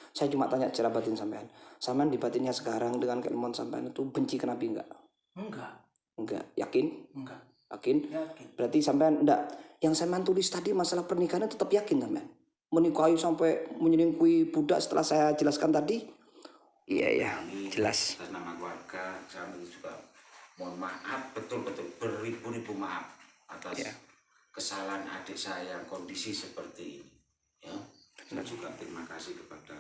Saya cuma tanya secara batin sampean. Sampean di batinnya sekarang dengan keilmuan sampean itu benci ke Nabi enggak? Enggak. Enggak. Yakin? Enggak. Yakin? Yakin. Berarti sampean enggak. Yang sampean tulis tadi masalah pernikahan tetap yakin sampean? Menikahi sampai menyelingkuhi budak setelah saya jelaskan tadi? Iya ya, jelas. Atas nama keluarga kami juga mohon maaf, betul-betul beribu-ribu maaf atas kesalahan adik saya kondisi seperti ini. Ya, saya juga terima kasih kepada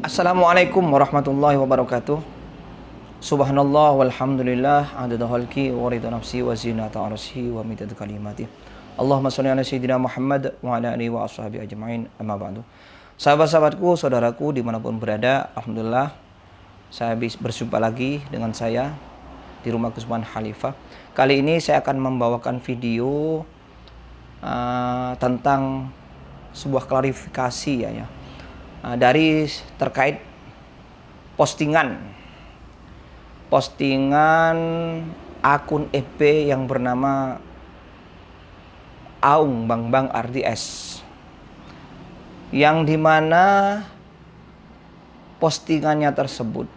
Assalamualaikum warahmatullahi wabarakatuh. Subhanallah walhamdulillah adada khalqi wa ridha nafsi wa zinata arsy wa midad kalimati. Allahumma shalli ala sayyidina Muhammad wa ala alihi wa ashabihi ajmain. Amma ba'du. Sahabat-sahabatku, saudaraku dimanapun berada, alhamdulillah saya berjumpa lagi dengan saya di rumah Gus Muhammad Khalifah. Kali ini saya akan membawakan video tentang sebuah klarifikasi ya. Dari terkait postingan akun FB yang bernama Aung Bang Bang RDS, yang dimana postingannya tersebut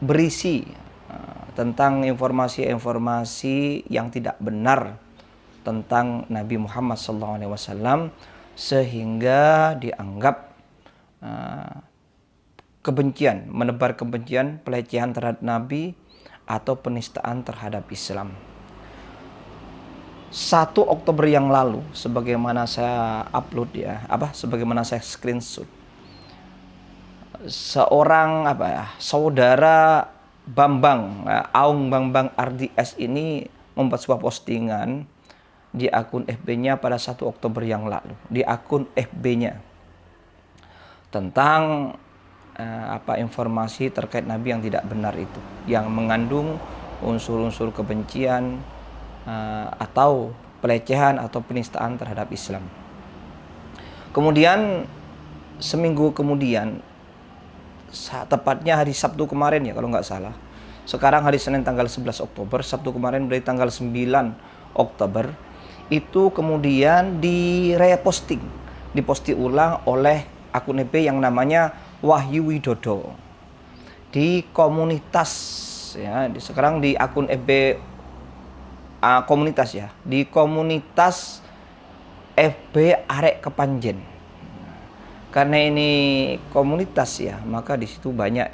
berisi tentang informasi-informasi yang tidak benar tentang Nabi Muhammad SAW, sehingga dianggap kebencian, menebar kebencian, pelecehan terhadap Nabi atau penistaan terhadap Islam. 1 Oktober yang lalu, sebagaimana saya upload sebagaimana saya screenshot, seorang saudara Bambang, Aung Bambang RDS ini membuat sebuah postingan di akun FB-nya pada 1 Oktober yang lalu, di akun FB-nya, tentang informasi terkait Nabi yang tidak benar itu, yang mengandung unsur-unsur kebencian atau pelecehan atau penistaan terhadap Islam. Kemudian seminggu kemudian, tepatnya hari Sabtu kemarin ya kalau nggak salah, sekarang hari Senin tanggal 11 Oktober, Sabtu kemarin berarti tanggal 9 Oktober, itu kemudian diposting ulang oleh akun FB yang namanya Wahyu Widodo di komunitas ya, sekarang di akun FB komunitas ya, di komunitas FB Arek Kepanjen. Karena ini komunitas ya, maka di situ banyak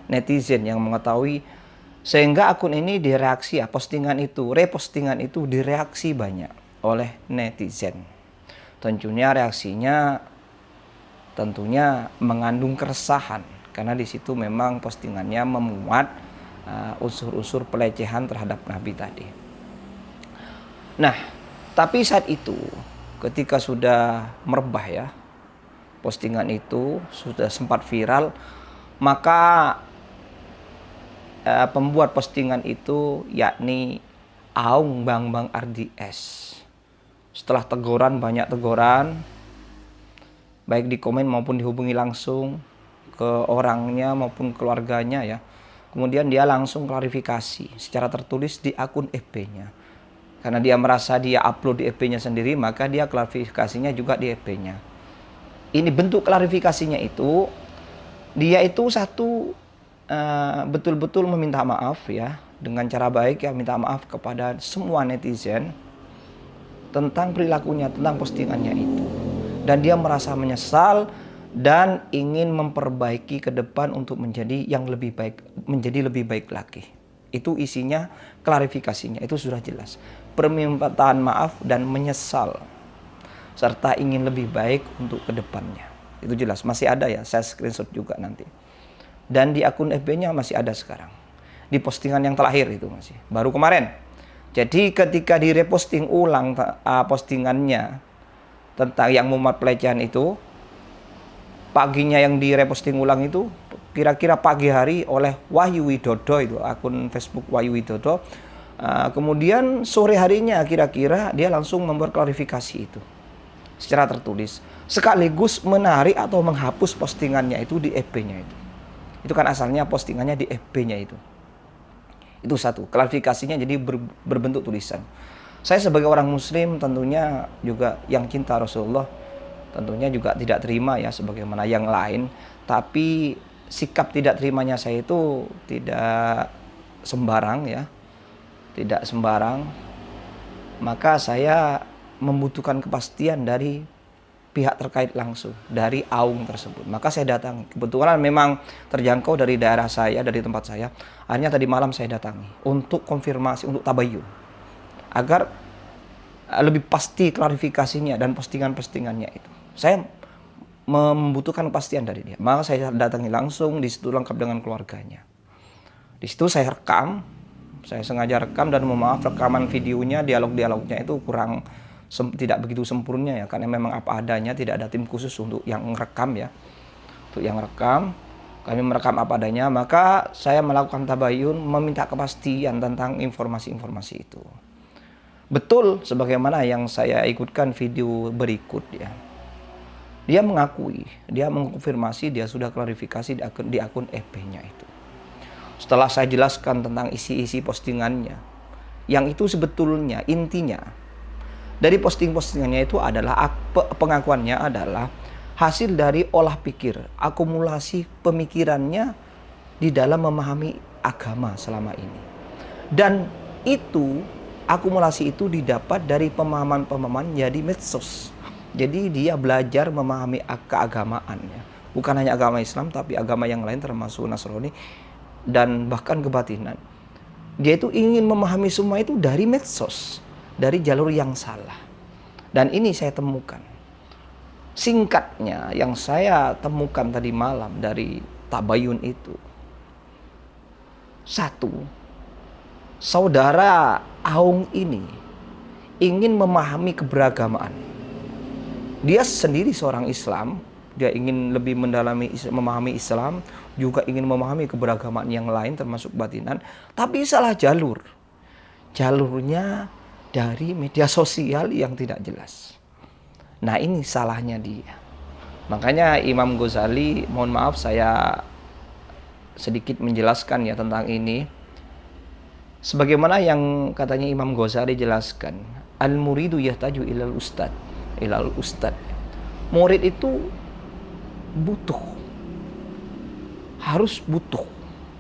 netizen yang mengetahui, sehingga akun ini direaksi repostingan itu direaksi banyak oleh netizen. Tentunya reaksinya mengandung keresahan, karena di situ memang postingannya memuat unsur-unsur pelecehan terhadap Nabi tadi. Nah, tapi saat itu ketika sudah merebah ya, postingan itu sudah sempat viral, maka pembuat postingan itu yakni Aung Bang Bang RDS, setelah banyak teguran baik di komen maupun dihubungi langsung ke orangnya maupun keluarganya ya, kemudian dia langsung klarifikasi secara tertulis di akun FB-nya. Karena dia merasa dia upload di FB-nya sendiri, maka dia klarifikasinya juga di FB-nya. Ini bentuk klarifikasinya itu, dia itu betul-betul meminta maaf ya, dengan cara baik ya, minta maaf kepada semua netizen tentang perilakunya, tentang postingannya itu. Dan dia merasa menyesal dan ingin memperbaiki ke depan untuk menjadi lebih baik lagi. Itu isinya klarifikasinya, itu sudah jelas. Permintaan maaf dan menyesal, serta ingin lebih baik untuk ke depannya. Itu jelas, masih ada ya, saya screenshot juga nanti. Dan di akun FB-nya masih ada sekarang. Di postingan yang terakhir itu masih, baru kemarin, Jadi ketika direposting ulang postingannya tentang yang muat pelecehan itu, paginya yang direposting ulang itu kira-kira pagi hari oleh Wahyu Widodo, itu akun Facebook Wahyu Widodo. Kemudian sore harinya kira-kira dia langsung membuat klarifikasi itu secara tertulis, sekaligus menarik atau menghapus postingannya itu di FB-nya itu. Itu kan asalnya postingannya di FB-nya itu. Itu satu, klarifikasinya jadi berbentuk tulisan. Saya sebagai orang muslim tentunya juga yang cinta Rasulullah, tentunya juga tidak terima ya sebagaimana yang lain. Tapi sikap tidak terimanya saya itu tidak sembarang ya. Tidak sembarang. Maka saya membutuhkan kepastian dari pihak terkait langsung, dari AUNG tersebut. Maka saya datang. Kebetulan memang terjangkau dari daerah saya, dari tempat saya. Akhirnya tadi malam saya datangi untuk konfirmasi, untuk tabayun, agar lebih pasti klarifikasinya dan postingan-postingannya itu. Saya membutuhkan kepastian dari dia. Maka saya datangi langsung, di situ lengkap dengan keluarganya. Di situ saya rekam, saya sengaja rekam, dan mohon maaf rekaman videonya, dialog-dialognya itu kurang tidak begitu sempurna ya, karena memang apa adanya, tidak ada tim khusus untuk yang merekam ya. Untuk yang rekam, kami merekam apa adanya, maka saya melakukan tabayun, meminta kepastian tentang informasi-informasi itu. Betul sebagaimana yang saya ikutkan video berikut ya. Dia mengakui, dia mengkonfirmasi, dia sudah klarifikasi di akun FB-nya itu. Setelah saya jelaskan tentang isi-isi postingannya, yang itu sebetulnya intinya dari postingannya itu adalah pengakuannya adalah hasil dari olah pikir, akumulasi pemikirannya di dalam memahami agama selama ini. Dan itu, akumulasi itu didapat dari pemahaman-pemahaman di medsos. Jadi dia belajar memahami keagamaan ya. Bukan hanya agama Islam, tapi agama yang lain termasuk Nasrani dan bahkan kebatinan. Dia itu ingin memahami semua itu dari medsos, dari jalur yang salah. Dan ini saya temukan. Singkatnya yang saya temukan tadi malam dari tabayun itu. Satu, saudara AUNG ini ingin memahami keberagamaan. Dia sendiri seorang Islam, dia ingin lebih mendalami memahami Islam, juga ingin memahami keberagamaan yang lain termasuk batinan, tapi salah jalur. Jalurnya dari media sosial yang tidak jelas. Nah, ini salahnya dia. Makanya Imam Ghazali, mohon maaf saya sedikit menjelaskan ya tentang ini. Sebagaimana yang katanya Imam Ghazali jelaskan, al-muridu yahtaju ilal ustad, ilal ustad. Murid itu butuh, harus butuh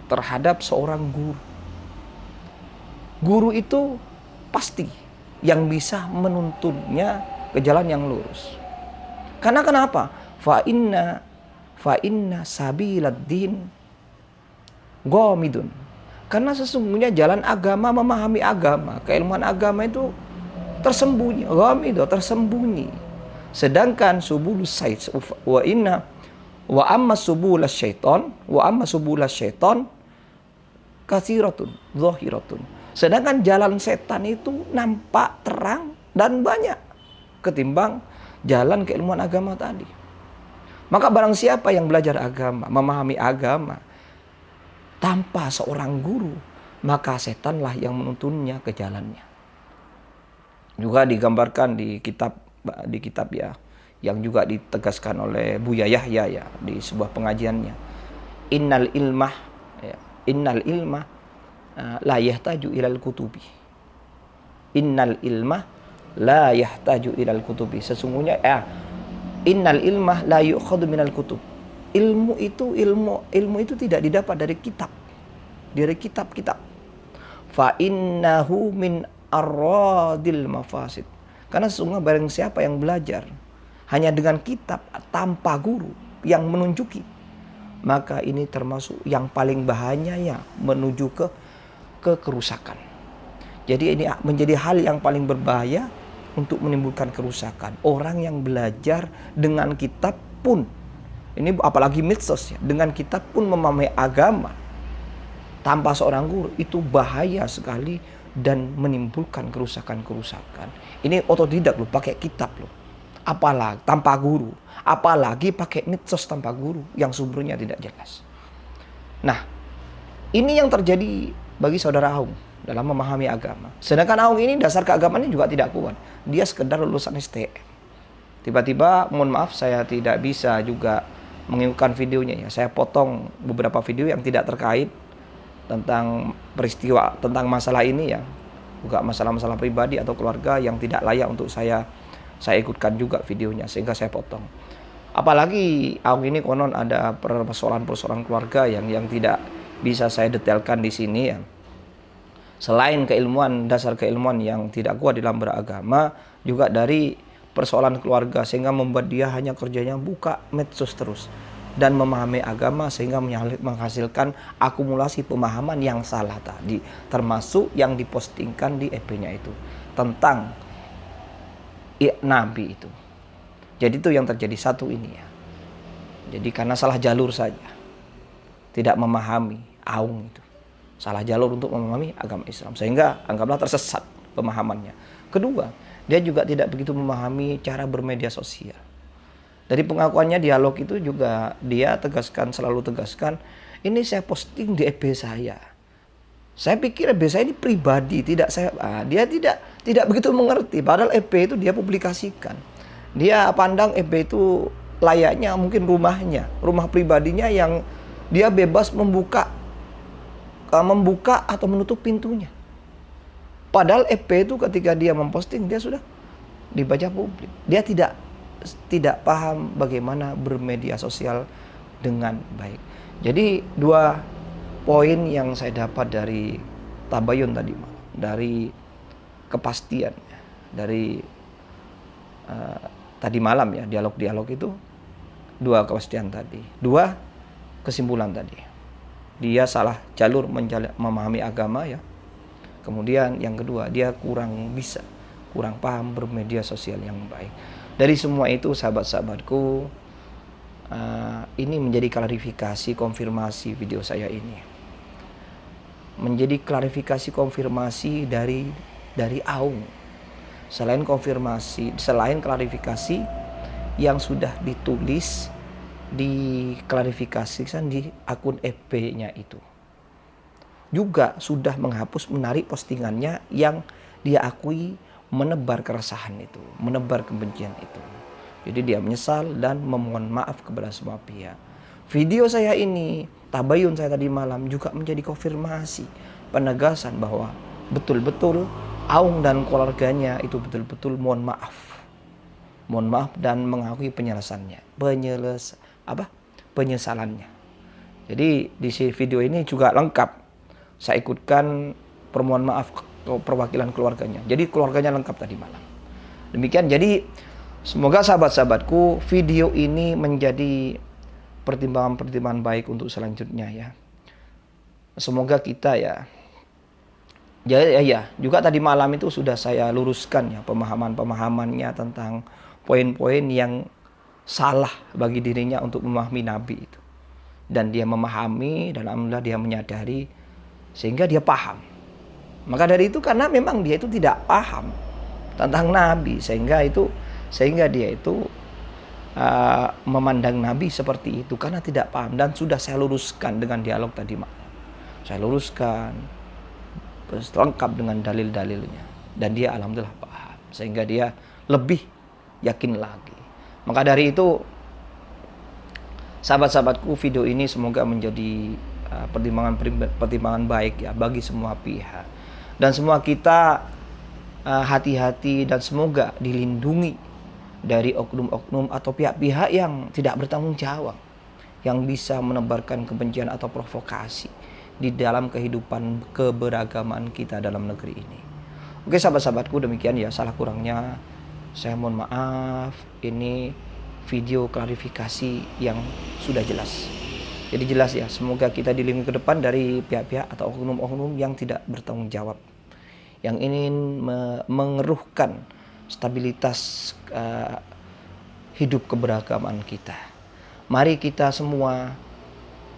terhadap seorang guru. Guru itu pasti yang bisa menuntunnya ke jalan yang lurus. Karena kenapa? Fa inna sabilad din ghamidun. Karena sesungguhnya jalan agama, memahami agama, keilmuan agama itu tersembunyi, ghamido, tersembunyi. Sedangkan subulus syaitan wa amma subulus syaitan katsiratun zahiratun. Sedangkan jalan setan itu nampak terang dan banyak ketimbang jalan keilmuan agama tadi. Maka barang siapa yang belajar agama, memahami agama tanpa seorang guru, maka setanlah yang menuntunnya ke jalannya. Juga digambarkan di kitab ya, yang juga ditegaskan oleh Buya Yahya ya di sebuah pengajiannya. Innal ilmah la yahtaju ilal kutubi. Innal ilmah la yahtaju ilal kutubi. Sesungguhnya innal ilmah la yu'khadhu minal kutub. Ilmu itu tidak didapat dari kitab. Dari kitab-kitab. Fa innahu min arradil mafasid. Karena sesungguhnya barang siapa yang belajar hanya dengan kitab tanpa guru yang menunjuki, maka ini termasuk yang paling bahayanya menuju ke kerusakan. Jadi ini menjadi hal yang paling berbahaya untuk menimbulkan kerusakan. Orang yang belajar dengan kitab pun, ini apalagi medsos ya, dengan kitab pun memahami agama tanpa seorang guru, itu bahaya sekali dan menimbulkan kerusakan-kerusakan. Ini otodidak loh, pakai kitab loh. Apalagi tanpa guru, apalagi pakai mitsos tanpa guru yang sumbernya tidak jelas. Nah, ini yang terjadi bagi saudara Aung dalam memahami agama. Sedangkan Aung ini dasar keagamaannya juga tidak kuat. Dia sekedar lulusan STM. Tiba-tiba, mohon maaf, saya tidak bisa juga mengirimkan videonya ya. Saya potong beberapa video yang tidak terkait tentang peristiwa, tentang masalah ini ya. Juga masalah-masalah pribadi atau keluarga yang tidak layak untuk saya ikutkan juga videonya, sehingga saya potong. Apalagi Aung ini konon ada persoalan-persoalan keluarga yang tidak bisa saya detailkan di sini ya. Selain keilmuan, dasar keilmuan yang tidak kuat dalam beragama, juga dari persoalan keluarga, sehingga membuat dia hanya kerjanya buka medsos terus dan memahami agama, sehingga menghasilkan akumulasi pemahaman yang salah tadi, termasuk yang dipostingkan di FB-nya itu tentang Nabi itu. Jadi itu yang terjadi satu ini ya. Jadi karena salah jalur saja, tidak memahami Aung itu. Salah jalur untuk memahami agama Islam, sehingga anggaplah tersesat pemahamannya. Kedua, dia juga tidak begitu memahami cara bermedia sosial. Dari pengakuannya dialog itu juga dia selalu tegaskan, ini saya posting di FB saya. Saya pikir FB saya ini pribadi, dia tidak begitu mengerti. Padahal FB itu dia publikasikan. Dia pandang FB itu layaknya mungkin rumahnya, rumah pribadinya yang dia bebas membuka atau menutup pintunya. Padahal FB itu ketika dia memposting, dia sudah dibaca publik. Dia tidak paham bagaimana bermedia sosial dengan baik. Jadi dua poin yang saya dapat dari tabayun tadi, dari kepastian, dari tadi malam ya, dialog-dialog itu, dua kepastian tadi, dua kesimpulan tadi. Dia salah jalur memahami agama ya. Kemudian yang kedua, dia kurang paham bermedia sosial yang baik. Dari semua itu sahabat-sahabatku, ini menjadi klarifikasi konfirmasi video saya ini. Menjadi klarifikasi konfirmasi dari Aung. Selain klarifikasi yang sudah ditulis, diklarifikasikan di akun FB-nya itu. Juga sudah menarik postingannya yang dia akui menebar keresahan itu, menebar kebencian itu. Jadi dia menyesal dan memohon maaf kepada semua pihak. Video saya ini, tabayun saya tadi malam juga menjadi konfirmasi, penegasan bahwa betul-betul Aung dan keluarganya itu betul-betul mohon maaf dan mengakui penyesalannya. Jadi di video ini juga lengkap saya ikutkan permohonan maaf perwakilan keluarganya. Jadi keluarganya lengkap tadi malam. Demikian, jadi semoga sahabat-sahabatku video ini menjadi pertimbangan-pertimbangan baik untuk selanjutnya ya. Semoga kita ya juga tadi malam itu sudah saya luruskan ya pemahamannya tentang poin-poin yang salah bagi dirinya untuk memahami Nabi itu. Dan dia memahami dan alhamdulillah dia menyadari sehingga dia paham. Maka dari itu, karena memang dia itu tidak paham tentang Nabi, sehingga dia itu memandang Nabi seperti itu karena tidak paham. Dan sudah saya luruskan dengan dialog tadi malam. Saya luruskan lengkap dengan dalil-dalilnya, dan dia alhamdulillah paham, sehingga dia lebih yakin lagi. Maka dari itu, sahabat-sahabatku, video ini semoga menjadi pertimbangan baik ya bagi semua pihak, dan semua kita hati-hati dan semoga dilindungi dari oknum-oknum atau pihak-pihak yang tidak bertanggung jawab, yang bisa menebarkan kebencian atau provokasi di dalam kehidupan keberagaman kita dalam negeri ini. Oke sahabat-sahabatku, demikian ya, salah kurangnya saya mohon maaf. Ini video klarifikasi yang sudah jelas. Jadi jelas ya, semoga kita dilindungi ke depan dari pihak-pihak atau oknum-oknum yang tidak bertanggung jawab, yang ingin mengeruhkan stabilitas hidup keberagaman kita. Mari kita semua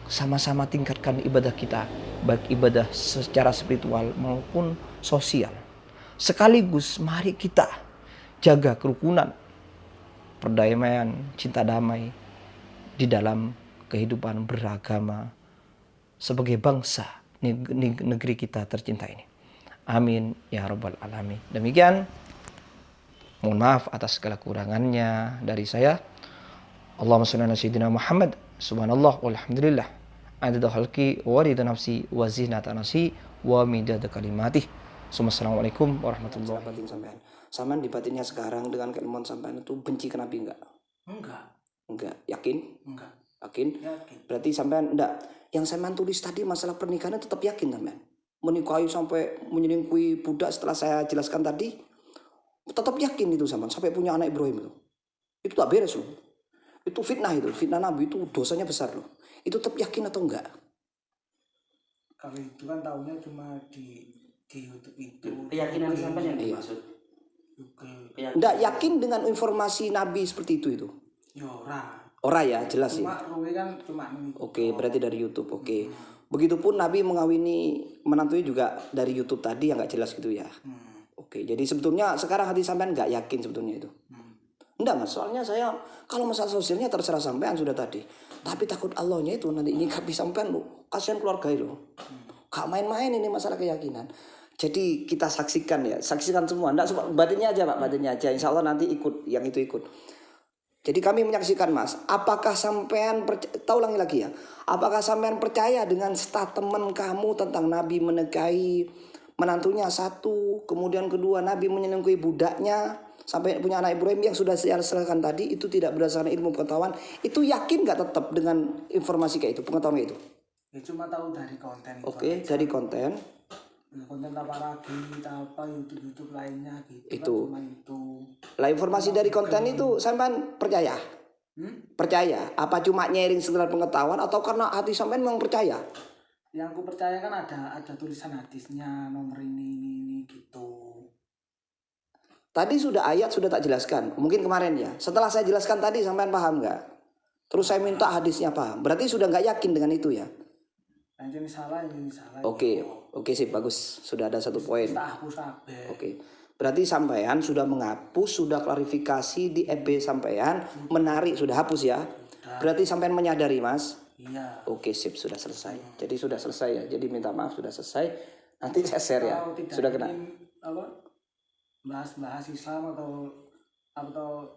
sama-sama tingkatkan ibadah kita, baik ibadah secara spiritual maupun sosial. Sekaligus mari kita jaga kerukunan, perdamaian, cinta damai di dalam kehidupan beragama sebagai bangsa negeri kita tercinta ini. Amin ya rabbal alamin. Demikian, mohon maaf atas segala kurangannya dari saya. Allahumma shalli ala sayyidina Muhammad. Subhanallah walhamdulillah. Adada khalqi wa rida nafsi wa zinata nafsi wa midada kalimatih. Assalamualaikum warahmatullahi wabarakatuh. Sampean di batinnya sekarang dengan keilmuan sampean itu benci ke Nabi enggak? Enggak. Yakin? Enggak. Yakin? Yakin. Berarti sampean enggak. Yang sampean tulis tadi masalah pernikahan tetap yakin sampean? Menikahi sampai menyelingkuhi budak setelah saya jelaskan tadi, tetap yakin itu sampai punya anak Ibrahim itu tak beres loh. Itu fitnah, itu fitnah Nabi, itu dosanya besar loh. Itu tetap yakin atau enggak? Kalau itu kan tahunya cuma di YouTube itu. Keyakinan sampai yang dimaksud. Enggak yakin dengan informasi Nabi seperti itu. Ya ora ya, jelas ya. Cuma Rui kan cuma ini. Oke, berarti dari YouTube. Oke. Begitupun Nabi mengawini menantunya juga dari YouTube tadi yang enggak jelas gitu ya. Oke, jadi sebetulnya sekarang hati sampean enggak yakin sebetulnya itu. Enggak mas, soalnya saya kalau masalah sosialnya terserah sampean sudah tadi. Tapi takut Allahnya itu nanti ini kabis sampean lo, kasihan keluarga lo. Gak main-main ini masalah keyakinan. Jadi kita saksikan ya, saksikan semua. Enggak cuma batinnya aja pak, batinnya aja. Insya Allah nanti ikut, yang itu ikut. Jadi kami menyaksikan mas, apakah sampean tahu lagi ya? Apakah sampean percaya dengan statement kamu tentang Nabi menikahi menantunya satu, kemudian kedua Nabi menyelingkuhi budaknya sampai punya anak Ibrahim yang sudah saya jelaskan tadi itu tidak berdasarkan ilmu pengetahuan, itu yakin nggak tetap dengan informasi kayak itu, pengetahuan kayak itu? Ya cuma tahu dari konten. Oke, dari konten. Konten apa lagi, apa YouTube lainnya gitu. Itu. Kan cuma itu. Lah informasi dari konten itu sampean percaya? Percaya? Apa cuma nyering sekedar pengetahuan atau karena hati sampean memang percaya? Yang aku percaya kan ada tulisan hadisnya nomor ini gitu. Tadi sudah ayat sudah tak jelaskan, mungkin kemarin ya. Setelah saya jelaskan tadi sampean paham nggak? Terus saya minta hadisnya paham. Berarti sudah nggak yakin dengan itu ya? Yang ini salah, yang ini salah. Oke sih bagus. Sudah ada satu poin. Kita hapus kabeh. Oke. Berarti sampean sudah menghapus, sudah klarifikasi di FB sampean, menarik sudah hapus ya. Berarti sampean menyadari mas. Iya. Oke sip, sudah selesai. Jadi sudah selesai ya. Jadi minta maaf sudah selesai. Nanti saya share ya. Sudah kena. Bahas Islam atau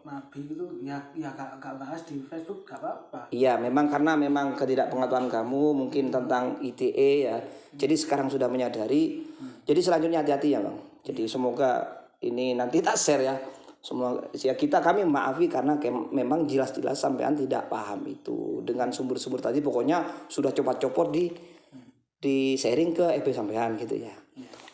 Nabi itu ya gak bahas di Facebook gak apa-apa. Iya, memang karena memang ketidakpengetahuan kamu mungkin tentang ITE ya. Jadi sekarang sudah menyadari. Jadi selanjutnya hati-hati ya bang. Jadi semoga ini nanti tak share ya. Semua ya kami maafi karena memang jelas-jelas sampean tidak paham itu dengan sumber-sumber tadi. Pokoknya sudah copot-copot di sharing ke FB sampean gitu ya.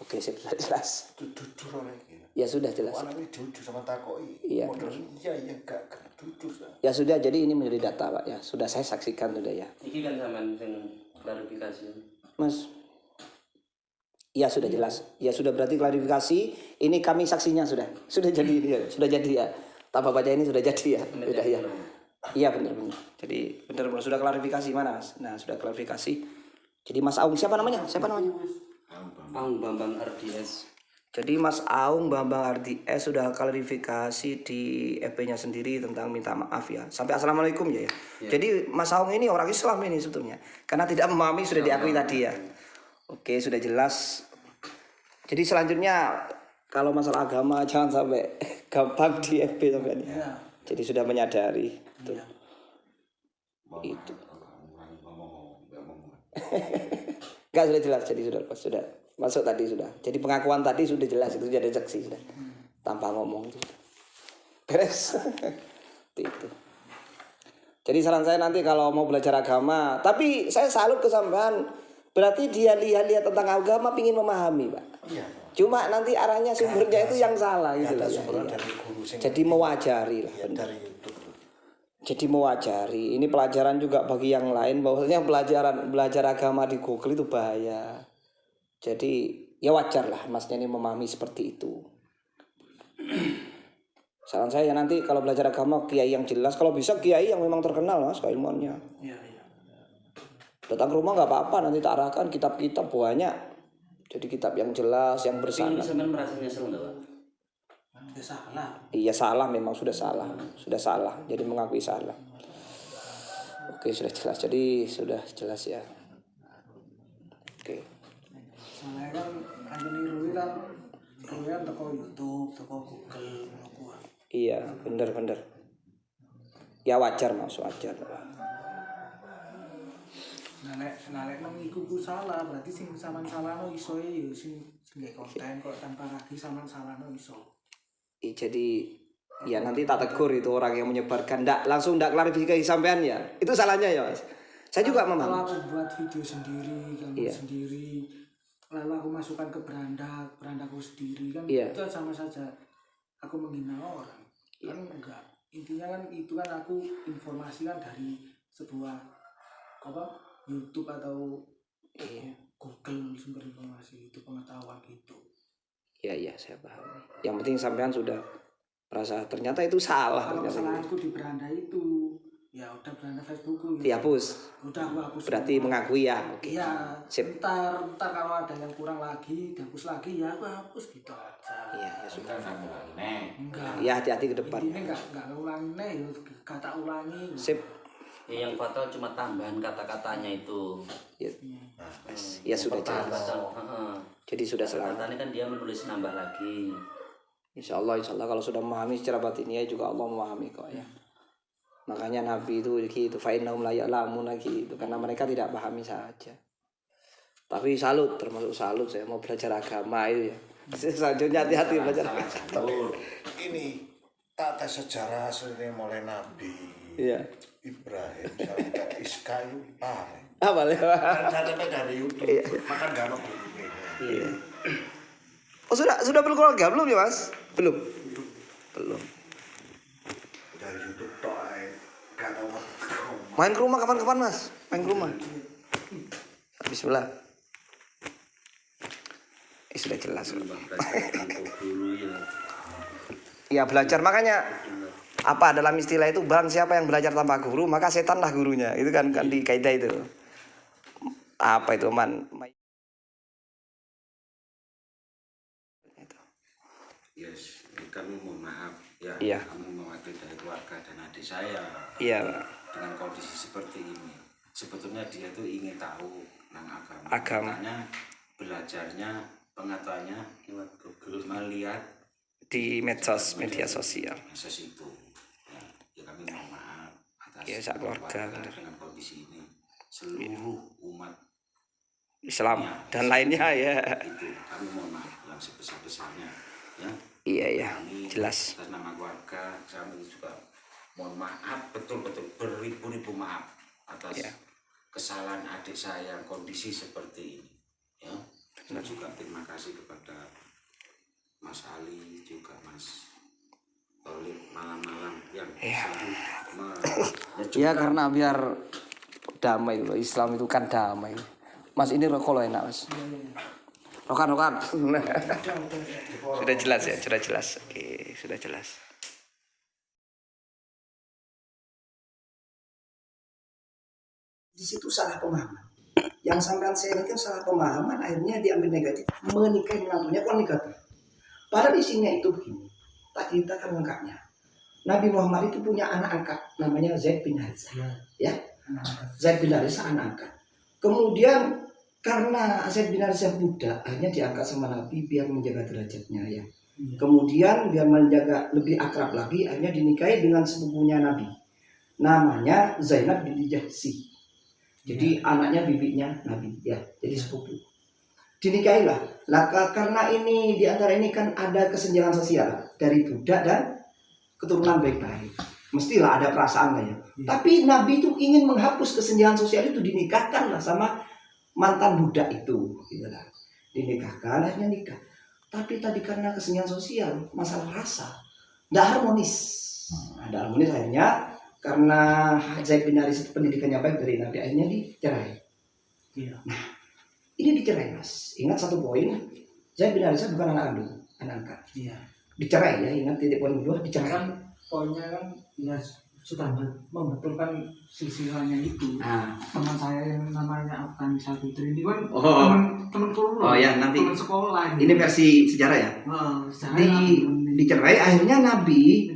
Oke, sudah jelas. Jujur orang ini. Ya sudah jelas. Orangnya jujur sama takoi. Iya. Iya gak jujur. Ya sudah, jadi ini menjadi data pak ya. Sudah saya saksikan sudah ya. Ini kan zaman yang klarifikasi. Mas. Ya sudah jelas. Ya sudah berarti klarifikasi. Ini kami saksinya sudah. Sudah jadi ya. Sudah jadi ya. Tanpa baca ini sudah jadi ya. Sudah ya. Iya benar. Jadi benar sudah klarifikasi mana mas? Nah sudah klarifikasi. Jadi Mas Aung siapa namanya? Aung Bambang RDS. Jadi Mas Aung Bambang RDS sudah klarifikasi di FB-nya sendiri tentang minta maaf ya. Sampai assalamualaikum ya. Jadi Mas Aung ini orang Islam ini sebetulnya. Karena tidak memahami sudah diakui tadi ya. Oke sudah jelas. Jadi selanjutnya kalau masalah agama jangan sampai gampang di FB sampai ini. Ya. Jadi sudah menyadari. Itu. Ya. Itu. Enggak sudah jelas. Jadi sudah masuk tadi sudah. Jadi pengakuan tadi sudah jelas itu sudah ada saksi sudah. Tanpa ngomong itu. Beres. Itu. Jadi saran saya nanti kalau mau belajar agama, tapi saya salut ke sampean. Berarti dia lihat tentang agama pingin memahami, Pak. Iya. Cuma nanti arahnya sumbernya itu yang salah gitu lah. Sumbernya dari guru sing. Jadi mewajari lah. Ya, dari YouTube. Jadi mewajari. Ini pelajaran juga bagi yang lain bahwasanya belajar agama di Google itu bahaya. Jadi ya wajar lah masnya ini memahami seperti itu. Saran saya nanti kalau belajar agama kiai yang jelas, kalau bisa kiai yang memang terkenal mas keilmuannya. Iya. Datang ke rumah nggak apa-apa, nanti tak arahkan kitab-kitab banyak. Jadi kitab yang jelas, yang Tapi bersanad. sampean merasa nyesel nggak Pak? Udah salah. Iya salah, memang sudah salah. Jadi mengakui salah. Oke, sudah jelas. Jadi sudah jelas ya. Oke. Soalnya kan anjene Rui kan toko YouTube, toko Google, toko Iya, bener. Ya wajar Mas, wajar. Nek nang iku ku salah, berarti sing sampean salahno iso ya sing nggak konten kok tanpa lagi sampean salahno iso. Jadi ya nanti tak tegur itu orang yang menyebarkan. Langsung klarifikasi sampean ya. Itu salahnya ya Mas. Saya juga Kalau memang. aku buat video sendiri, gambar Iya. sendiri, lalu aku masukkan ke berandaku sendiri kan Iya. itu sama saja aku menghina orang. Kan enggak. Intinya kan itu kan aku informasi kan dari sebuah YouTube atau Google sumber informasi itu pengetahuan gitu. Iya, saya paham. Yang penting sampean sudah merasa ternyata itu salah. Kalau Ternyata kesalahanku di beranda itu, ya udah beranda Facebookku. Gitu. dihapus. Udah aku hapus. Berarti semua. mengakui ya. Oke. Iya. Sip. Ntar kalau ada yang kurang lagi, dihapus lagi ya aku hapus gitu aja. Iya, ya sudah. Kita ngulangi nih. Enggak. Ya hati-hati ke depan. Ini enggak ulangi nih, kata ulangi. Sip. Ya, yang fatal cuma tambahan kata-katanya itu. Ya, ya sudah jelas. Fatal. Jadi sudah selamat. Katanya kan dia menulis nambah lagi. Insya Allah kalau sudah memahami secara batinnya juga Allah memahami kok ya. Makanya Nabi itu gitu, fa'innahum la ya'lamun lagi itu karena mereka tidak pahami saja. Tapi termasuk salut saya mau belajar agama itu ya. Selanjutnya hati-hati belajar agama. Ini tata sejarah aslinya mulai Nabi Iya. Ibrahim sampai Iskayu Apa ya? datangnya dari YouTube makan gak mau. Iya. Oh sudah berkeluarga belum ya Mas? Belum. Dari YouTube tok gak tahu. Main ke rumah kapan-kapan Mas? Main ke rumah. Bismillah. Sudah jelas. Dulu ya. Ya belajar makanya apa dalam istilah itu barang siapa yang belajar tanpa guru maka setanlah gurunya. Itu kan di kaidah itu. Apa itu Yes, kami mohon maaf ya. Iya. Kami mewakili dari keluarga dan adik saya. Iya. Dengan kondisi seperti ini. Sebetulnya dia tuh ingin tahu tentang agama. Makanya belajarnya, pengetahuannya lewat Google, melihat Di media sosial. itu. Ya kami mohon maaf atas Ya, sak keluarga, bener. dengan kondisi ini. Seluruh umat Islam dan lainnya ya. itu kami mohon maaf yang sebesar-besarnya ya. Iya Kami jelas. atas nama keluarga kami juga mohon maaf betul-betul beribu-ribu maaf atas kesalahan adik saya yang kondisi seperti ini ya. Dan juga terima kasih kepada Mas Ali juga Mas Tolik malam-malam yang selalu Ya karena biar damai loh. Islam itu kan damai. Mas ini rokok loh enak Mas. Rokan. Sudah jelas ya, sudah jelas. Oke, sudah jelas. Di situ salah pemahaman. Yang sampean saya ini kan salah pemahaman, akhirnya diambil negatif. Menikahi menantunya kok negatif. Padahal isinya itu begini. Tak ceritakan lengkapnya. Nabi Muhammad itu punya anak angkat, namanya Zaid bin Harithah. Ya, Zaid bin Harithah anak angkat. Kemudian karena Zaid bin Harithah budak, akhirnya diangkat sama Nabi biar menjaga derajatnya ya. Kemudian biar menjaga lebih akrab lagi, akhirnya dinikahi dengan sepupunya Nabi. Namanya Zainab binti Jahsy. Jadi anaknya bibinya Nabi ya, jadi sepupu. Dinikahilah. Lah karena ini di antara ini kan ada kesenjangan sosial dari budak dan keturunan baik-baik. Mestilah ada perasaan lah ya. Tapi Nabi itu ingin menghapus kesenjangan sosial itu, dinikahkan lah sama mantan budak itu, gitu lah. Dinikahkan, akhirnya nikah. Tapi tadi karena kesenjangan sosial, masalah rasa, tidak harmonis. Tidak harmonis akhirnya. Karena Zaid bin Harithah pendidikannya baik dari Nabi, akhirnya dicerai. Nah, ini dicerai Mas. Ingat satu poin, Zaid bin Harithah bukan anak kandung, anak angkat. Dicerai ya, ingat titik poin kedua, dicerai. Kan poinnya kan ya sudah membetulkan silsilahnya itu. Nah, Teman saya yang namanya Afgan Sabitri ini kan Oh. teman kuliah, Oh ya, nanti. teman sekolah. ini versi sejarah ya. Dicerai, akhirnya Nabi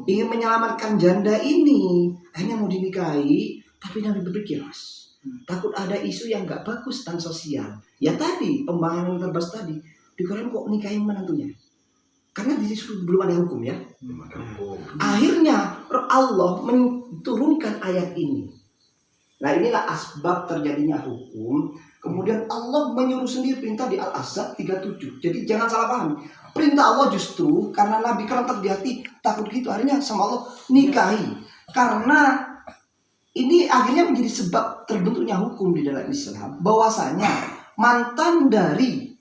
ingin menyelamatkan janda ini, akhirnya mau dinikahi, tapi Nabi berpikir, Mas, takut ada isu yang nggak bagus tentang sosial. Ya tadi pembahasan yang terbahas tadi, dikirain kok nikahin menantunya, karena di situ belum ada hukum ya. Akhirnya Allah menurunkan ayat ini. Nah inilah asbab terjadinya hukum. Kemudian Allah menyuruh sendiri perintah di Al-Ahzab 37. Jadi jangan salah paham. Perintah Allah justru karena Nabi kerentak di hati, takut gitu, akhirnya sama Allah nikahi. Karena ini akhirnya menjadi sebab terbentuknya hukum di dalam Islam, bahwasanya mantan dari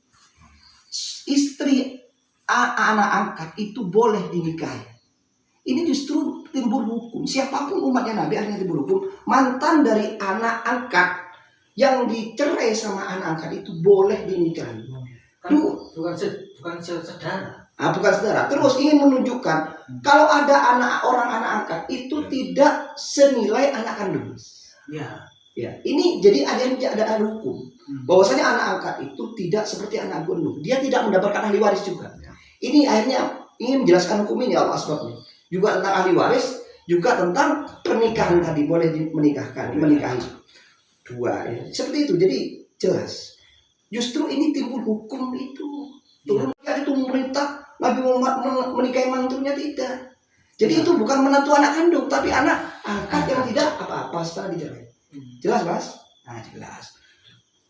istri anak angkat itu boleh dinikahi. Ini justru timbul hukum. Siapapun umatnya Nabi akhirnya timbul hukum. Mantan dari anak angkat yang dicerai sama anak angkat itu boleh dinikahi. Bukan saudara. Bukan saudara. Terus ingin menunjukkan kalau ada orang anak angkat itu tidak senilai anak kandung. Ya, ini jadi ada hukum. Bahwasanya anak angkat itu tidak seperti anak kandung. Dia tidak mendapatkan ahli waris juga. Ini akhirnya ingin menjelaskan hukum ini Allah asbabnya. Juga tentang ahli waris, juga tentang pernikahan tadi boleh menikahi dua ya. Seperti itu. Jadi jelas. Justru ini timbul hukum itu. Turun itu memerintah Nabi Muhammad menikahi mantunya tidak. Jadi itu bukan menantu anak kandung, tapi anak angkat yang tidak apa-apa setelah dicerai. Jelas, Mas? Nah, jelas.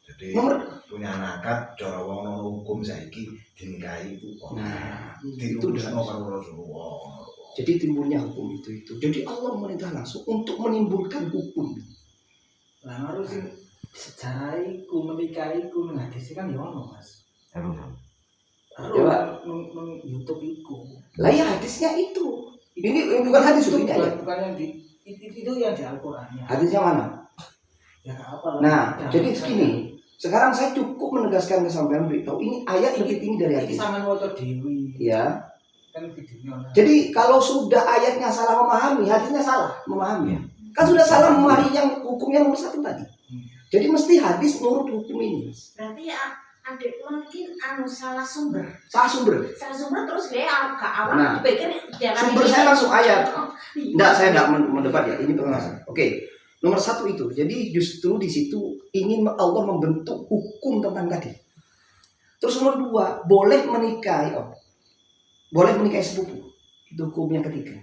Jadi Nomor punya anak angkat cara wong ono hukum saiki dinikahi itu kok. Nah, itu itu urusan udah. karo Rasulullah. Jadi timbulnya hukum itu. Jadi Allah memerintah langsung untuk menimbulkan hukum. Lah harus sing sejarah iku menikahi iku nang hadis kan ya ono, Mas. Coba. Nang YouTube iku. Lah ya hadisnya itu. Ini bukan hadis Itu ini aja. bukan yang di itu yang di Al-Qur'annya. Hadisnya mana? Ya apa lah. Nah, jadi segini. Sekarang saya cukup menegaskan ke sampean beritahu ini ayat lebih tinggi dari Ini hadis. sama waca dewi. Ya. Kan videonya. Jadi kalau sudah ayatnya salah memahami, hadisnya salah memahami. Kan sudah salah memahami yang hukumnya nomor satu tadi. Jadi mesti hadis nurut hukum ini. Berarti ya adik mungkin salah sumber. Salah sumber. Salah sumber terus dia agak awal Nah, dipikir jalan sumber ini. saya langsung ayat. Iya. Saya tidak mendebat ya. Ini penjelasan. Oke. Nomor satu itu. Jadi justru di situ ingin Allah membentuk hukum tentang tadi. Terus nomor dua, boleh menikahi. Boleh menikahi sepupu. Itu hukum yang ketiga.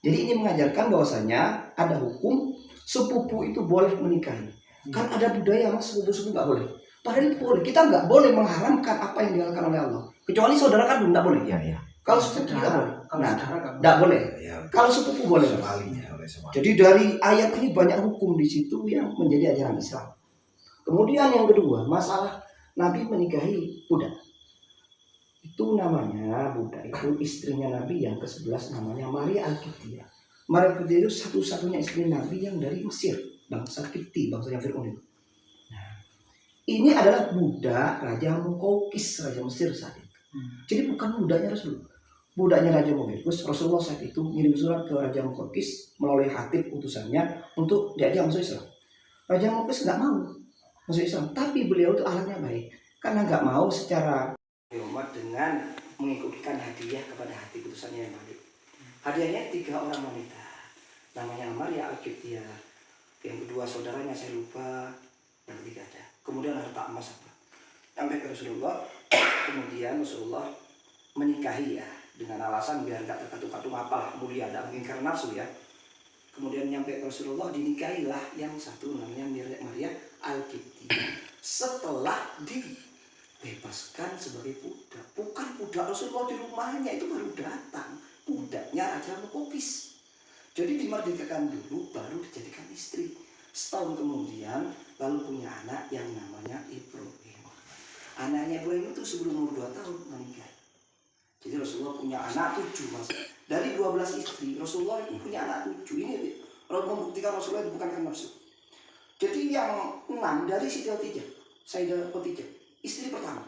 Jadi ini mengajarkan bahwasanya ada hukum sepupu itu boleh menikahi. Kan ada budaya Mas, sepupu-sepupu nggak boleh. Padahal itu boleh. Kita nggak boleh mengharamkan apa yang dihalalkan oleh Allah. Kecuali saudara kandung nggak boleh. Iya. Kalau sepupu kita boleh. Kalau Nah, sekarang kan nggak boleh. Ya, Kalau sepupu boleh. sekalinya oleh semua. Jadi dari ayat ini banyak hukum di situ yang menjadi ajaran Islam. Kemudian yang kedua, masalah Nabi menikahi budak. Itu namanya budak itu istrinya Nabi yang ke-11 namanya Maria Al-Qibtiyah. Maria Al-Qibtiyah itu satu-satunya istri Nabi yang dari Mesir, bangsa Qibti, bangsa yang Fir'aun itu. Nah, ini adalah budak Raja Muqawqis, Raja Mesir saat itu. Jadi bukan budaknya Rasul. Budaknya Raja Muqawqis, Rasulullah saat itu ngirim surat ke Raja Muqawqis melalui khatib utusannya untuk diajak masuk Islam. Raja Muqawqis nggak mau masuk Islam, tapi beliau itu alatnya baik karena nggak mau secara umat dengan mengikutkan hadiah kepada hati putusannya yang baik. Hadiahnya 3 orang wanita, namanya Maria Al-Qibtiyah. Yang kedua saudaranya saya lupa, yang ketiga ada. Kemudian harta emas apa? Sampai ke Rasulullah, kemudian Rasulullah menikahi ya dengan alasan biar nggak terkatung-katung apalah mulia, ada mungkin karena nafsu ya. Kemudian nyampe ke Rasulullah dinikahilah yang satu namanya Maria Al-Qibtiyah. Setelah dibebaskan sebagai budak, bukan budak Rasulullah di rumahnya, itu baru datang, budaknya Raja Muqawqis. Jadi dimerdekakan dulu, baru dijadikan istri. Setahun kemudian, lalu punya anak yang namanya Ibrahim. Anaknya Ibrahim itu sebelum umur 2 tahun meninggal. Jadi Rasulullah punya anak 7 mas. Dari 12 istri, Rasulullah itu punya anak 7. Ini membuktikan Rasulullah itu bukan karena nafsu. Jadi yang 6 dari Siti Khadijah, Sayyidah Khadijah, istri pertama.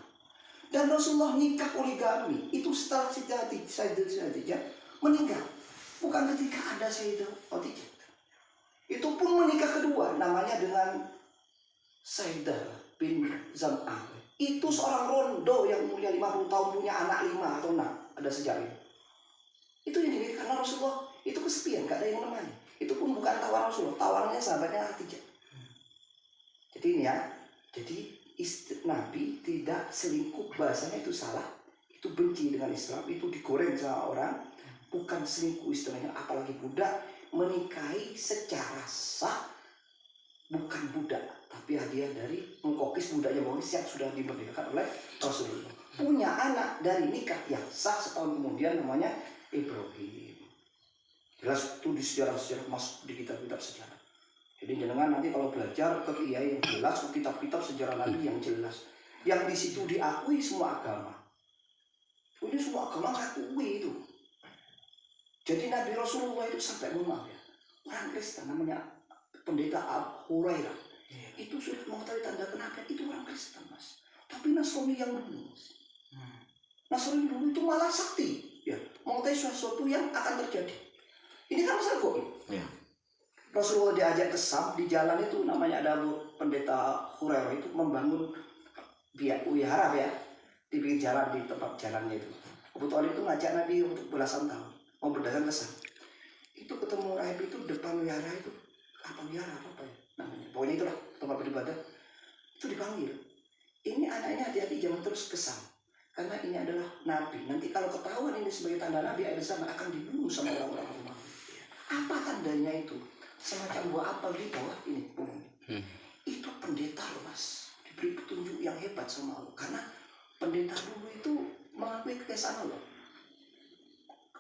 Dan Rasulullah nikah poligami itu setelah Siti Khadijah meninggal. bukan ketika ada Sayyidah Khadijah. Itu pun menikah kedua, namanya dengan Sayyidah bin Zam'ah. Itu seorang rondo yang mulia 50 tahun punya anak 5 atau 6. Ada sejarahnya. Itu yang dinikah karena Rasulullah itu kesepian, gak ada yang menemani. Itu pun bukan tawaran Rasulullah, tawarannya sahabatnya Khadijah. Jadi ini ya, jadi istri Nabi tidak selingkuh, bahasanya itu salah. Itu benci dengan Islam, itu digoreng sama orang. Bukan selingkuh istilahnya, apalagi budak menikahi secara sah, bukan budak, tapi hadiah dari mengkokis budaknya Mokis yang sudah dimerdekakan oleh Rasulullah. Punya anak dari nikah yang sah setahun kemudian namanya Ibrahim. Jelas itu di sejarah-sejarah masuk di kitab-kitab sejarah. Jadi jenengan nanti kalau belajar ke kiai yang jelas, ke kitab-kitab sejarah Nabi yang jelas, yang di situ diakui semua agama. Ini semua agama ngakui itu. Jadi Nabi Rasulullah itu sampai rumah ya, orang Kristen namanya pendeta Al-Hurairah, itu sudah mengetahui tanda kenabian, itu orang Kristen mas. Tapi Nasrani yang dulu, Nasrani dulu itu malah sakti, ya, mengetahui sesuatu yang akan terjadi. Ini kan masalah kok. Ya. Rasulullah diajak ke Sam, di jalan itu namanya ada pendeta Hurairah itu membangun wihara ya, di pinggir jalan, di tempat jalannya itu. Abu Thalib itu ngajak Nabi untuk belasan tahun mau berdagang ke Sam. Itu ketemu rahib itu depan wihara itu, apa wihara apa ya namanya, pokoknya itulah tempat beribadah. Itu dipanggil, ini anaknya hati-hati jangan terus ke Sam, karena ini adalah Nabi. Nanti kalau ketahuan ini sebagai tanda Nabi akhir zaman akan dibunuh sama orang-orang rumah. Apa tandanya itu? Semacam buah apel di bawah ini. Itu pendeta loh mas, diberi petunjuk yang hebat sama Allah. Karena pendeta dulu itu mengakui kekesaan Allah.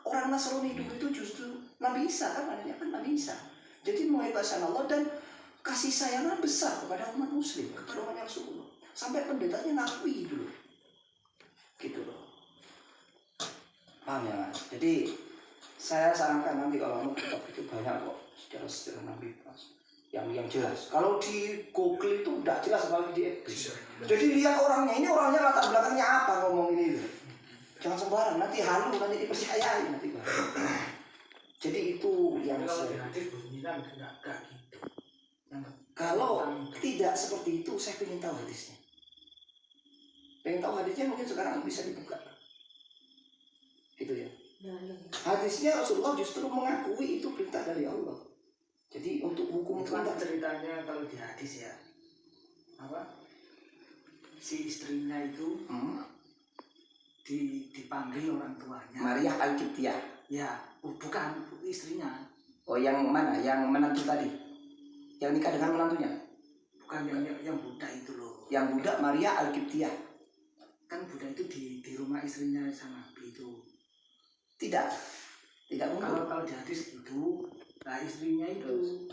Orang Nasrani dulu itu justru Nabi Isa kan, namanya kan Nabi Isa. Jadi mengakui kekesaan Allah dan kasih sayangnya besar kepada umat muslim, kepada umat Rasulullah. Sampai pendetanya ngakui dulu. Gitu loh. Paham ya mas? Jadi saya sarankan nanti kalau mau kitab itu banyak kok sejarah Nabi mas, yang jelas. Kalau di Google itu tidak jelas, apalagi di FB. Jadi lihat orangnya, ini orangnya latar belakangnya apa ngomong ini. Jangan sembarang, nanti halu, nanti dipercayai nanti. Jadi itu yang saya. Kalau tidak seperti itu, saya ingin tahu hadisnya. Pengen tahu hadisnya mungkin sekarang bisa dibuka. Gitu ya. Hadisnya Rasulullah justru mengakui itu perintah dari Allah. Jadi untuk hukum itu ada ceritanya kalau di hadis ya, apa si istrinya itu dipanggil orang tuanya. Maria Al-Qibtiyah. Ya, bukan istrinya. Oh yang mana? Yang menantu tadi? Yang nikah dengan menantunya? Bukan yang budak itu loh. Yang budak Maria Al-Qibtiyah. Kan budak itu di rumah istrinya sama Nabi itu. Tidak mungkin. Kalau di hadis itu, nah istrinya itu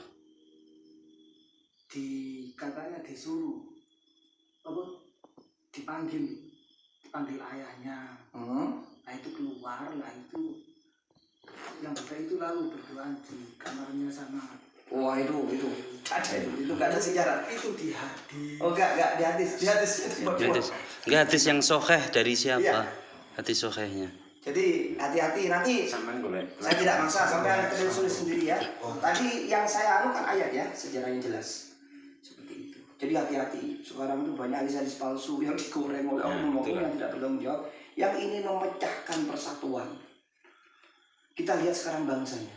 katanya disuruh apa dipanggil ayahnya. Nah itu keluar lah, itu yang budak itu lalu berdoa di kamarnya sama. Wah itu nggak ada sejarah. Itu di hadis. Oh nggak di hadis. Enggak, hadis yang sahih dari siapa? Iya. Hadis sahihnya. Jadi hati-hati nanti. Saya tidak maksa sampai anda tulis sendiri ya. Tadi yang saya anukan ayat ya, sejarahnya jelas seperti itu. Jadi hati-hati. Sekarang itu banyak hadis-hadis palsu yang digoreng oleh oknum yang tidak bertanggung jawab, yang ingin memecahkan persatuan. Kita lihat sekarang bangsanya.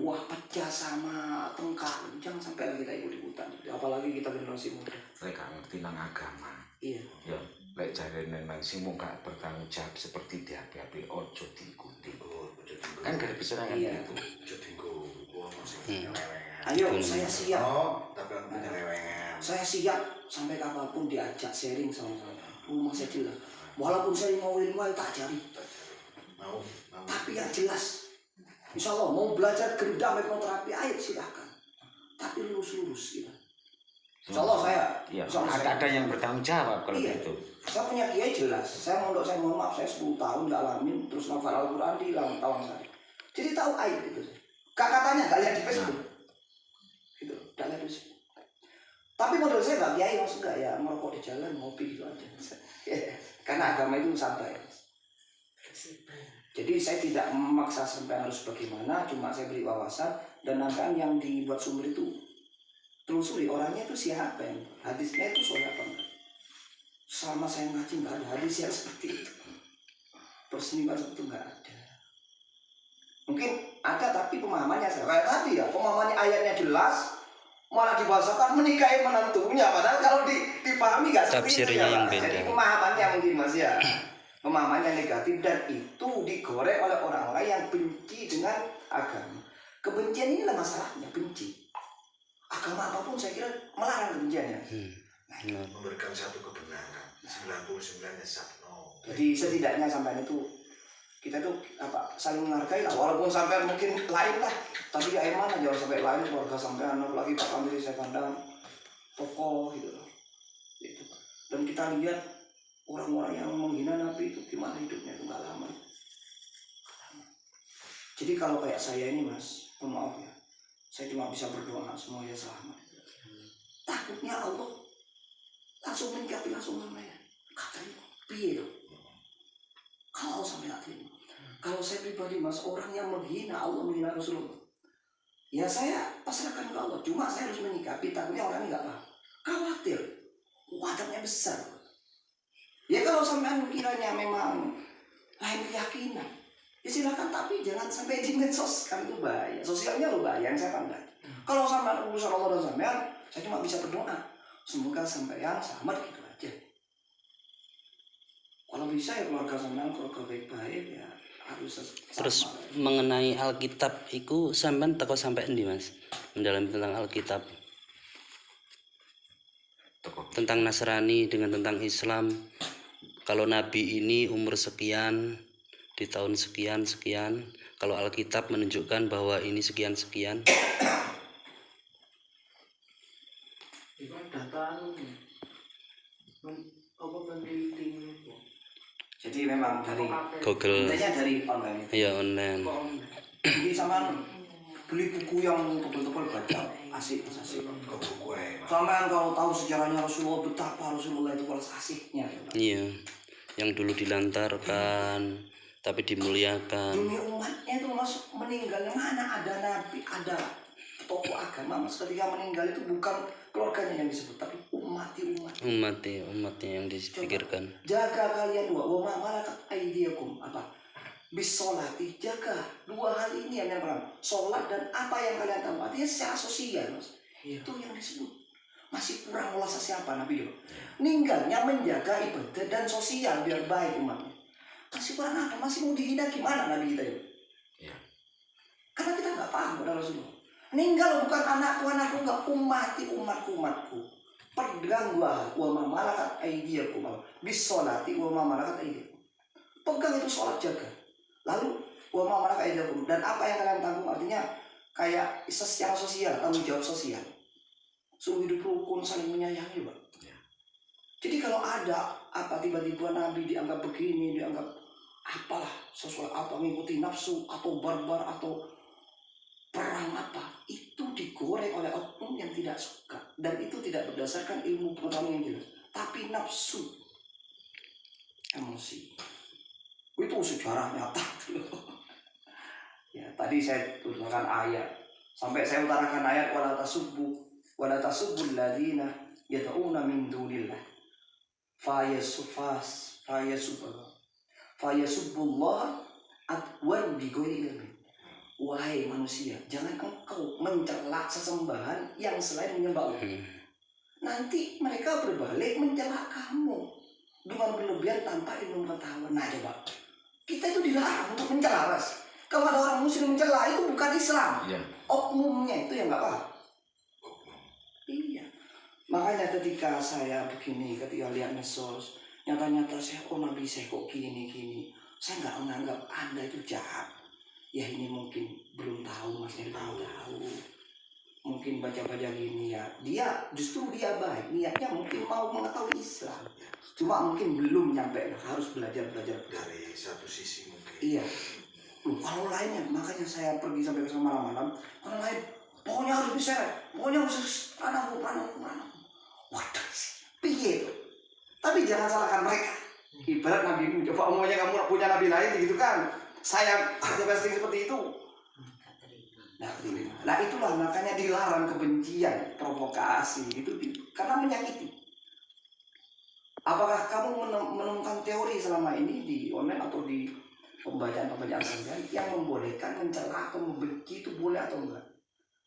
Wah pecah sama tengkar, jangan sampai lagi kita ikut-ikutan. Apalagi kita generasi muda. Mereka ngerti nang agama. Iya. Ya, lek jare nang sing gak bertanggung jawab seperti diapi-api ojo diikuti. Kan gak ada bicara kan Iya. gitu. Ojo dienggo. Ayo saya siap. Oh, tapi aku punya lewengan. Saya siap sampai kapanpun diajak sharing sama saya. Rumah saya jelas. Walaupun saya mau ilmu tak ajari. Mau. Tapi yang jelas. Insya Allah mau belajar gendam hipnoterapi, ayo silahkan. Tapi lurus-lurus gitu. Insya Allah saya. Iya, Insya Allah ada yang bertanggung jawab kalau Iya. gitu. Saya punya kiai jelas. Saya mondok, saya mohon maaf, saya 10 tahun nggak alamin, terus nafal Al-Quran di tawang saya. Jadi tahu air gitu. Katanya nggak lihat di Facebook. Gitu, nggak lihat di Facebook. Tapi model saya nggak kiai, maksud nggak ya merokok di jalan, ngopi gitu aja. Karena agama itu santai. Jadi saya tidak memaksa sampai harus bagaimana, cuma saya beri wawasan dan nanti yang dibuat sumber itu telusuri orangnya itu siapa, yang hadisnya itu soal apa enggak. Selama saya ngaji nggak ada hadis yang seperti itu, perseniman seperti itu nggak ada. Mungkin ada tapi pemahamannya kayak tadi ya, pemahamannya ayatnya jelas malah dibahasakan menikahi menantunya, padahal kalau dipahami nggak seperti itu Tafsirnya ya, yang Pak. beda. Jadi pemahamannya mungkin Mas ya, pemahamannya negatif dan itu digoreng oleh orang-orang yang benci dengan agama. Kebencian inilah masalahnya, benci. Agama apapun saya kira melarang kebenciannya. Memberikan satu kebenaran 99 sabno. Jadi setidaknya sampai itu kita tuh saling menghargai lah, walaupun sampai mungkin lain lah, tapi ya emang jangan sampai lain keluarga sampai anak lagi Pak Kamil saya pandang tokoh gitu loh. Gitu. Dan kita lihat orang-orang yang menghina Nabi itu gimana hidupnya itu nggak lama. Jadi kalau kayak saya ini Mas, mohon maaf ya, saya cuma bisa berdoa semuanya selamat. Takutnya Allah langsung menyikapi langsung namanya. Katanya piye loh. Kalau sampai hati ini, kalau saya pribadi Mas, orang yang menghina Allah, menghina Rasulullah, ya saya pasrahkan ke Allah. Cuma saya harus menyikapi, takutnya orang ini nggak paham. Khawatir, khawatirnya besar. Ya kalau sampai kiranya memang lain keyakinan, ya silakan, tapi jangan sampai di medsos, kan itu bahaya. Sosialnya lo bahaya yang saya pandang. Kalau sampai urusan Allah dan sampean, saya cuma bisa berdoa, semoga sampean selamat gitu aja. Kalau bisa ya keluarga sampean keluarga baik-baik ya harus Terus mengenai Alkitab itu sampean teko sampai endi Mas? Mendalami tentang Alkitab. Tentang Nasrani dengan tentang Islam. Kalau Nabi ini umur sekian, di tahun sekian sekian, kalau Alkitab menunjukkan bahwa ini sekian sekian. Itu data apa meneliti itu. Jadi memang dari Google. intinya dari online itu. Iya, online. Jadi sampean beli buku yang tebal-tebal baca asik. Kok buku Sampean kalau tahu sejarahnya Rasulullah, betapa Rasulullah itu kelas asiknya. Iya. Yang dulu dilantarkan tapi dimuliakan. Demi umatnya itu Mas, meninggalnya mana ada nabi, ada tokoh agama Mas, ketika meninggal itu bukan keluarganya yang disebut, tapi Umatnya yang dipikirkan. Jaga kalian dua, wa ma malakat aydiyakum, apa? Bisolati, jaga dua hal ini yang pertama, sholat dan apa yang kalian tahu. Artinya secara sosial Mas, itu yang disebut. Masih kurang ulas siapa Nabi itu? Ninggalnya menjaga ibadah dan sosial biar baik umatnya. Masih kurang apa? Masih mau dihina gimana Nabi kita itu? Ya. Karena kita nggak paham pada Rasulullah. Ninggal bukan anakku nggak umatku. Pegang wa ma malakat aydiyakum, bisolati wa ma malakat aydiyakum. Pegang itu sholat, jaga. Lalu wa ma malakat aydiyakum, dan apa yang kalian tanggung, artinya kayak secara sosial, tanggung jawab sosial. Suruh hidup rukun, saling menyayangi, Pak. Ya. Jadi kalau ada apa tiba-tiba Nabi dianggap begini, dianggap apalah sesuai apa, mengikuti nafsu atau barbar atau perang apa, itu digoreng oleh oknum yang tidak suka, dan itu tidak berdasarkan ilmu pengetahuan yang jelas, tapi nafsu, emosi. Itu sejarah nyata. Ya, tadi saya utarakan ayat, sampai saya utarakan ayat wala tasubbul ladzina yad'una min dunillah fayasubbullah adwan bighairi ilmin. Wahai manusia, jangan engkau mencela sesembahan yang selain menyembah Allah. Nanti mereka berbalik mencela kamu dengan berlebihan tanpa ilmu pengetahuan. Nah coba, kita itu dilarang untuk mencela, Mas. Kalau ada orang muslim mencela, itu bukan Islam. Iya. Oknumnya itu yang nggak paham. Iya. Makanya ketika saya begini, ketika lihat medsos, nyata-nyata saya, Nabi saya kok gini. Saya nggak menganggap Anda itu jahat. Ya ini mungkin belum tahu, Mas, belum tahu. Mungkin baca-baca gini ya. Dia baik, niatnya mungkin mau mengetahui Islam. Cuma mungkin belum nyampe, harus belajar. dari satu sisi mungkin. Iya. Kalau lainnya, makanya saya pergi sampai ke malam-malam. Kalau lain, pokoknya harus diseret, pokoknya harus anakku. Waduh, piye tuh? Tapi jangan salahkan mereka. Ibarat Nabi, coba umumnya kamu punya Nabi lain gitu kan. saya ada posting seperti itu. Nah itulah makanya dilarang kebencian, provokasi itu karena menyakiti. Apakah kamu menemukan teori selama ini di online atau di pembacaan sampean yang membolehkan mencela atau membenci itu boleh atau enggak?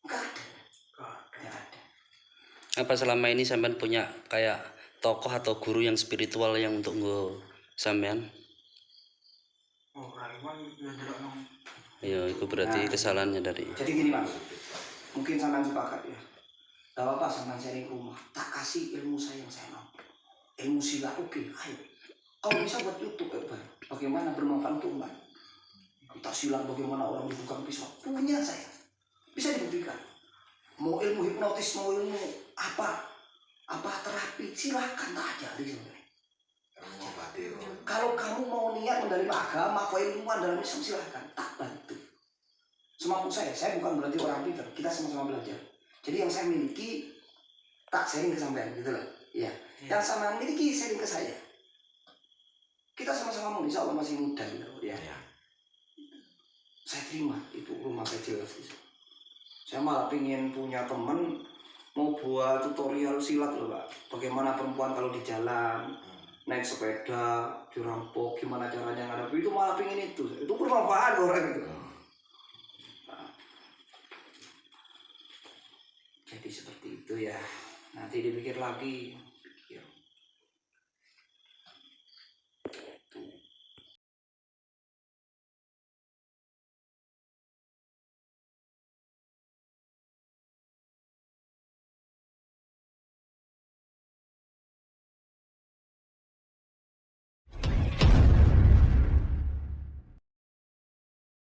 Enggak ada. Apa selama ini sampean punya kayak tokoh atau guru yang spiritual yang untuk nggo sampean? Ya, itu berarti kesalahannya dari. Jadi gini Mas, mungkin sampean sepakat ya. Gak apa-apa sampean sharing rumah, tak kasih ilmu saya yang saya mampu. Ilmu silat oke, ayo. Kalau bisa buat YouTube bagaimana bermanfaat untuk umat. Kita silat bagaimana orang dibuka pisau, punya saya. Bisa dibuktikan. Mau ilmu hipnotis, mau ilmu apa terapi, silakan tak ajari sebenarnya. Kalau kamu mau niat menerima agama, keilmuan dalam Islam silakan, tak bantu. Semampu saya bukan berarti orang pintar, kita sama-sama belajar. Jadi yang saya miliki tak sharing ke sampean gitu loh. Iya. Yang sama miliki sharing ke saya. Kita sama-sama insya Allah masih muda gitu ya. Saya terima itu rumah kecil gitu. Saya malah pengen punya teman mau buat tutorial silat loh Pak. Bagaimana perempuan kalau di jalan naik sepeda dirampok, gimana caranya ngadep itu, malah pengen itu bermanfaat orang itu. Nah, jadi seperti itu ya, nanti dipikir lagi